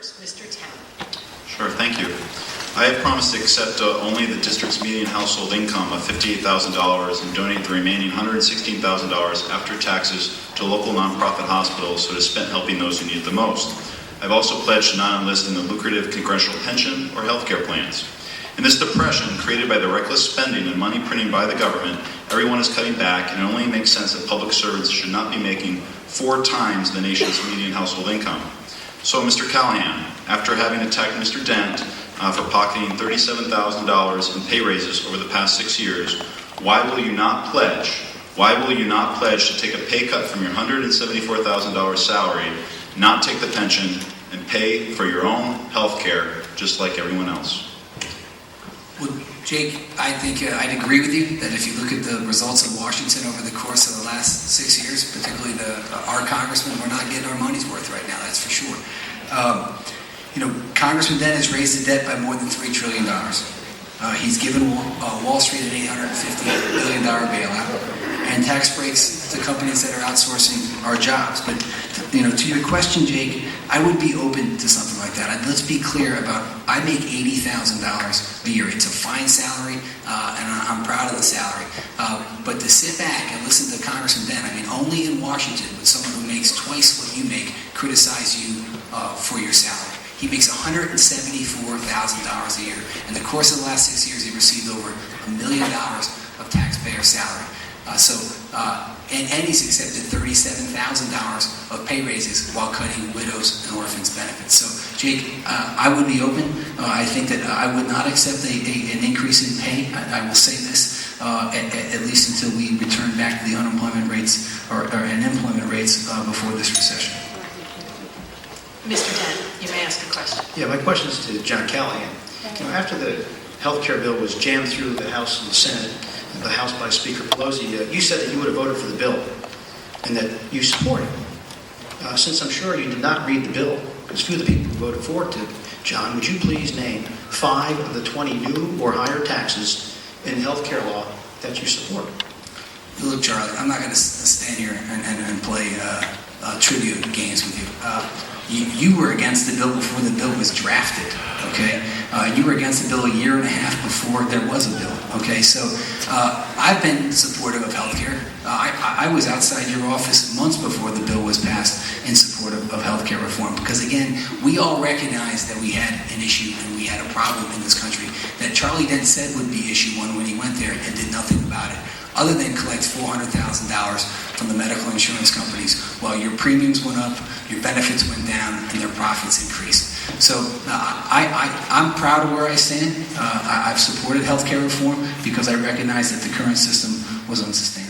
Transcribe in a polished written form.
members. Mr. Towne. Sure, thank you. I have promised to accept only the district's median household income of $58,000 and donate the remaining $116,000 after taxes to local nonprofit hospitals so it is spent helping those who need it the most. I've also pledged to not enlist in the lucrative congressional pension or health care plans. In this depression created by the reckless spending and money printing by the government, everyone is cutting back, and it only makes sense that public servants should not be making 4 times the nation's median household income. So, Mr. Callahan, after having attacked Mr. Dent for pocketing $37,000 in pay raises over the past 6 years, why will you not pledge to take a pay cut from your $174,000 salary, not take the pension, and pay for your own health care just like everyone else? Well, Jake, I think I'd agree with you that if you look at the results of Washington over the course of the last 6 years, particularly our congressmen, we're not getting our money's worth right now, that's for sure. Congressman Dent has raised the debt by more than $3 trillion. He's given Wall Street an $850 billion bailout and tax breaks to companies that are outsourcing our jobs. But, to your question, Jake, I would be open to something like that. Let's be clear about, I make $80,000 a year. It's a fine salary, and I'm proud of the salary. But to sit back and listen to Congressman Dent, only in Washington would someone who makes twice what you make criticize you for your salary. He makes $174,000 a year. In the course of the last 6 years, he received over $1 million of taxpayer salary. And he's accepted $37,000 of pay raises while cutting widows and orphans benefits. So, Jake, I would be open. I think that I would not accept an increase in pay. I will say this, at least until we return back to the unemployment rates or employment rates before this recession. Mr. Dent, you may ask a question. Yeah, my question is to John Callahan. After the health care bill was jammed through the House and the Senate, the House by Speaker Pelosi, you said that you would have voted for the bill and that you support it. Since I'm sure you did not read the bill, because few of the people who voted for it did, John, would you please name 5 of the 20 new or higher taxes in health care law that you support? Look, Charlie, I'm not going to stand here and play trivia games with you. You were against the bill before the bill was drafted, okay? You were against the bill a year and a half before there was a bill, okay? So I've been supportive of healthcare. I was outside your office months before the bill was passed in support of healthcare reform because, again, we all recognized that we had an issue and we had a problem in this country that Charlie Dent said would be issue 1 when he went there and did nothing about it, other than collect $400,000 from the medical insurance companies while your premiums went up, your benefits went down, and their profits increased. So I'm proud of where I stand. I've supported healthcare reform because I recognize that the current system was unsustainable.